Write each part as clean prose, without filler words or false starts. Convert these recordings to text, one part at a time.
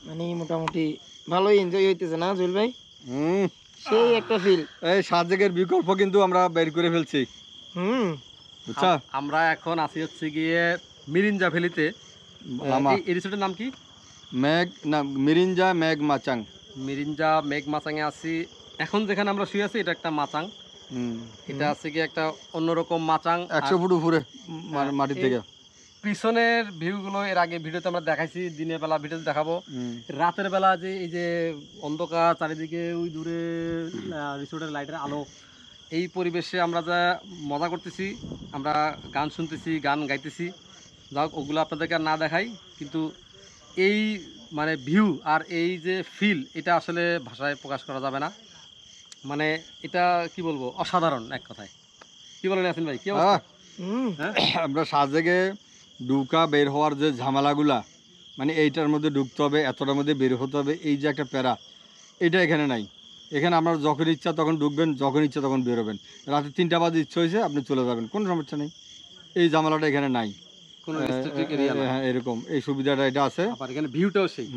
মানে মোটামুটি ভালোই এনজয় হইতেছে না জুয়েল ভাই? সেই একটা ফিল। এই সাজেকের বিকল্প কিন্তু আমরা বের করে ফেলছি, বুঝছা? আমরা এখন আসি হচ্ছে গিয়ে মিরিঞ্জা ভ্যালিতে। এই রিসোর্টের নাম কি? মেঘ না, মিরিঞ্জা মেঘ মাচাং। মিরিঞ্জা মেঘ মাচাঙে আছি এখন। যেখানে আমরা শুয়ে আছি এটা একটা মাচাং। এটা আছে কি একটা অন্যরকম মাচাং, 100 ফুট উপরে মাটি থেকে। পিছনের ভিউগুলো এর আগে ভিডিওতে আমরা দেখাইছি, দিনের বেলা ভিডিওতে দেখাবো। রাতের বেলা যে এই যে অন্ধকার চারিদিকে, ওই দূরে রিসোর্টের লাইটের আলো, এই পরিবেশে আমরা যা মজা করতেছি, আমরা গান শুনতেছি, গান গাইতেছি, যাক ওগুলো আপনাদেরকে আর না দেখাই, কিন্তু এই মানে ভিউ আর এই যে ফিল, এটা আসলে ভাষায় প্রকাশ করা যাবে না। মানে এটা কি বলবো, অসাধারণ এক কথায়। কি বলেন ইয়াসিন ভাই, কি অবস্থা? আমরা সাজেকে ঢুকা বের হওয়ার যে ঝামেলাগুলা, মানে এইটার মধ্যে ঢুকতে হবে, এতটার মধ্যে বের হতে হবে, এই যে একটা প্যারা, এটা এখানে নাই। এখানে আপনার যখন ইচ্ছা তখন ঢুকবেন, যখন ইচ্ছা তখন বেরোবেন। রাতে 3টা বাজে ইচ্ছা হয়েছে আপনি চলে যাবেন, কোনো সমস্যা নেই। এই ঝামেলাটা এখানে নাই। হ্যাঁ, এরকম এই সুবিধাটা এটা আছে। এখানে ভিউটাও সেই।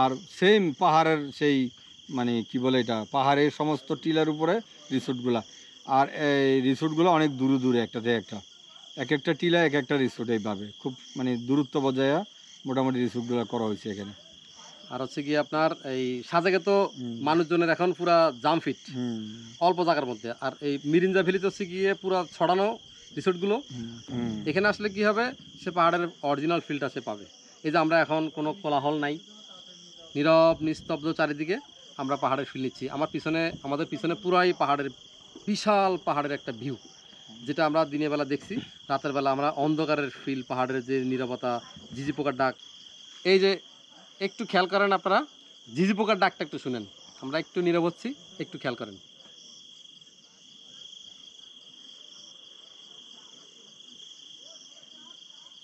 আর সেম পাহাড়ের সেই, মানে কি বলে এটা, পাহাড়ের সমস্ত টিলার উপরে রিসোর্টগুলা। আর এই রিসোর্টগুলো অনেক দূরে দূরে, একটা থেকে একটা, এক একটা টিলা এক একটা রিসোর্ট, এইভাবে খুব মানে দূরত্ব বজায় মোটামুটি রিসোর্টগুলো করা হয়েছে এখানে। আর হচ্ছে কি আপনার এই সাজেকে তো মানুষজনের এখন পুরা জাম ফিট অল্প জায়গার মধ্যে। আর এই মিরিঞ্জা ভ্যালিতে হচ্ছে গিয়ে পুরা ছড়ানো রিসোর্টগুলো। এখানে আসলে কি হবে, সে পাহাড়ের অরিজিনাল ফিলটা সে পাবে। এই যে আমরা এখন কোনো কোলাহল নাই, নীরব নিস্তব্ধ চারিদিকে, আমরা পাহাড়ের ফিল নিচ্ছি। আমাদের পিছনে পুরাই পাহাড়ের, বিশাল পাহাড়ের একটা ভিউ, যেটা আমরা দিনের বেলা দেখছি। রাতের বেলা আমরা অন্ধকারের ফিল, পাহাড়ের যে নীরবতা, ঝিঝি পোকার ডাক। এই যে একটু খেয়াল করেন আপনারা, ঝিঝি পোকার ডাকটা একটু শুনেন। আমরা একটু নীরব হচ্ছি, একটু খেয়াল করেন।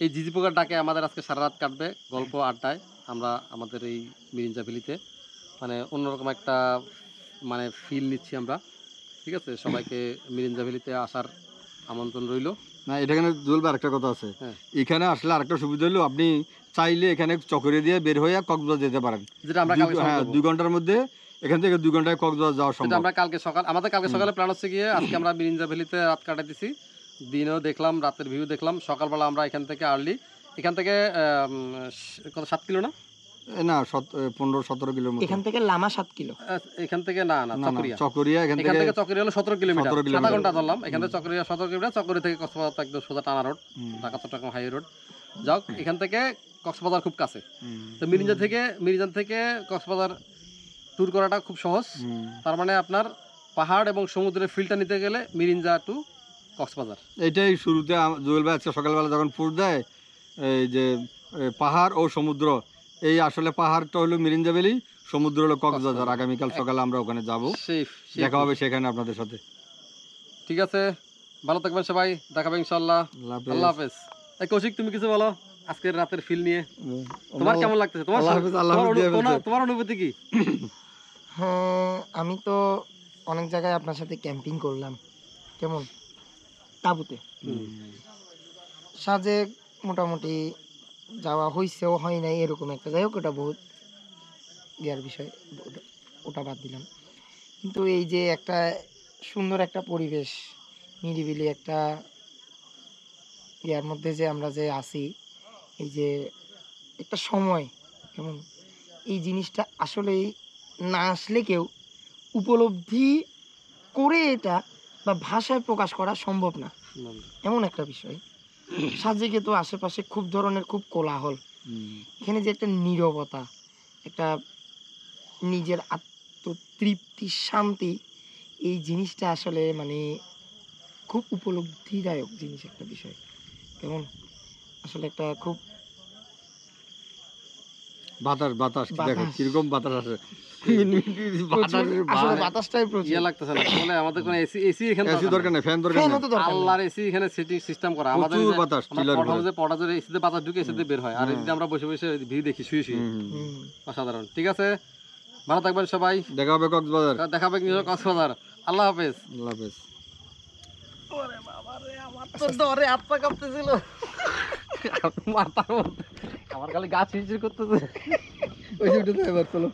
এই ঝিঝি পোকার ডাকে আমাদের আজকে সারা রাত কাটবে গল্প আড্ডায়। আমরা আমাদের এই মিরিঞ্জা ভ্যালিতে মানে অন্যরকম একটা মানে ফিল নিচ্ছি আমরা। ঠিক আছে, সবাইকে মিরিঞ্জা ভ্যালিতে আসার আমন্ত্রণ রইল। না, এখানে জুয়েল আরেকটা কথা আছে। এখানে আসলে আরেকটা সুবিধা হলো, আপনি চাইলে এখানে চকরিয়া দিয়ে বের হয়ে কক্সবাজার যেতে পারেন, যেটা আমরা 2 ঘন্টার মধ্যে। এখান থেকে 2 ঘন্টায় কক্সবাজার যাওয়া সম্ভব। আমরা আমাদের কালকে সকালে প্ল্যান হচ্ছে গিয়ে আজকে আমরা মিরিঞ্জা ভ্যালিতে রাত কাটাইতেছি। দিনও দেখলাম, রাতের ভিউ দেখলাম। সকালবেলা আমরা এখান থেকে এখান থেকে কত 7 কিলো না? না, 15-17 কিলোমিটার। এখান থেকে লামা 7 কিলো। এখান থেকে না চকরিয়া এখান থেকে চকরিয়া হলো 17 কিলোমিটার। 7 ঘন্টা ধরলাম। এখান থেকে চকরিয়া 17 কিলোমিটার। চকরিয়া থেকে কক্সবাজার একদম সোজা টানা road, Dhaka Chittagong high road. যাও, এখান থেকে কক্সবাজার খুব কাছে। তো মিরিঞ্জা থেকে কক্সবাজার ট্যুর করাটা খুব সহজ। তার মানে আপনার পাহাড় এবং সমুদ্রের ফিলটা নিতে গেলে মিরিঞ্জা টু কক্সবাজার। এটাই শুরুতে জুয়েল ভাই আজকে সকালবেলা যখন ফুট দেয়, এই যে পাহাড় ও সমুদ্র, এই আসলে পাহাড়টা হলো মিরিঞ্জা ভ্যালি, সমুদ্র হলো কক্সবাজার। আগামীকাল সকালে আমরা ওখানে যাব, দেখা হবে সেখানে আপনাদের সাথে। ঠিক আছে, ভালো থাকবেন সবাই, দেখাবে ইনশাআল্লাহ। আল্লাহ হাফেজ। এই কৌশিক, তুমি কিছু বলো আজকের রাতের ফিল নিয়ে। তোমার কেমন লাগতেছে? তোমার অনুভূতি কি? হ্যাঁ, আমি তো অনেক জায়গায় আপনার সাথে ক্যাম্পিং করলাম, কেমন তাঁবুতে। সাজে মোটামুটি যাওয়া হয়েছেও হয় নাই এরকম একটা, যাই হোক ওটা বহুত ইয়ার বিষয়, ওটা বাদ দিলাম। কিন্তু এই যে একটা সুন্দর একটা পরিবেশ, নিরিবিলি একটা ইয়ার মধ্যে যে আমরা যে আছি, এই যে একটা সময়, কেমন এই জিনিসটা আসলেই না আসলে কেউ উপলব্ধি করে এটা বা ভাষায় প্রকাশ করা সম্ভব না, এমন একটা বিষয়। সাজেকে তো আশেপাশে খুব ধরনের খুব কোলাহল, এখানে যে একটা নীরবতা, একটা নিজের আত্মতৃপ্তি, শান্তি, এই জিনিসটা আসলে মানে খুব উপলব্ধিদায়ক জিনিস, একটা বিষয়। কেমন আসলে একটা খুব বাতাস দেখো কিরকম বাতাস আসে। বাতাসটাই প্রচুর লাগতেছে না। মানে আমাদের কোনো এসি এখানে দরকার নেই, ফ্যান দরকার নেই। আল্লাহর এসি এখানে সেটিং সিস্টেম করা। আমাদের বাতাস পটাজের এসিতে বাতাস ঢুকে এসিতে বের হয়, আর এদিকে আমরা বসে বসে ভিউ দেখি শুয়ে শুয়ে। অসাধারণ। ঠিক আছে, ভালো থাকবেন সবাই, দেখা হবে কক্সবাজার। আল্লাহ হাফেজ। আল্লাহ হাফেজ। ওরে বাবা রে, আমার তো ডরে হাত পা কাঁপতেছিল। আমার খালি গা চিরচির করতেছে। এটা তো এবার চলো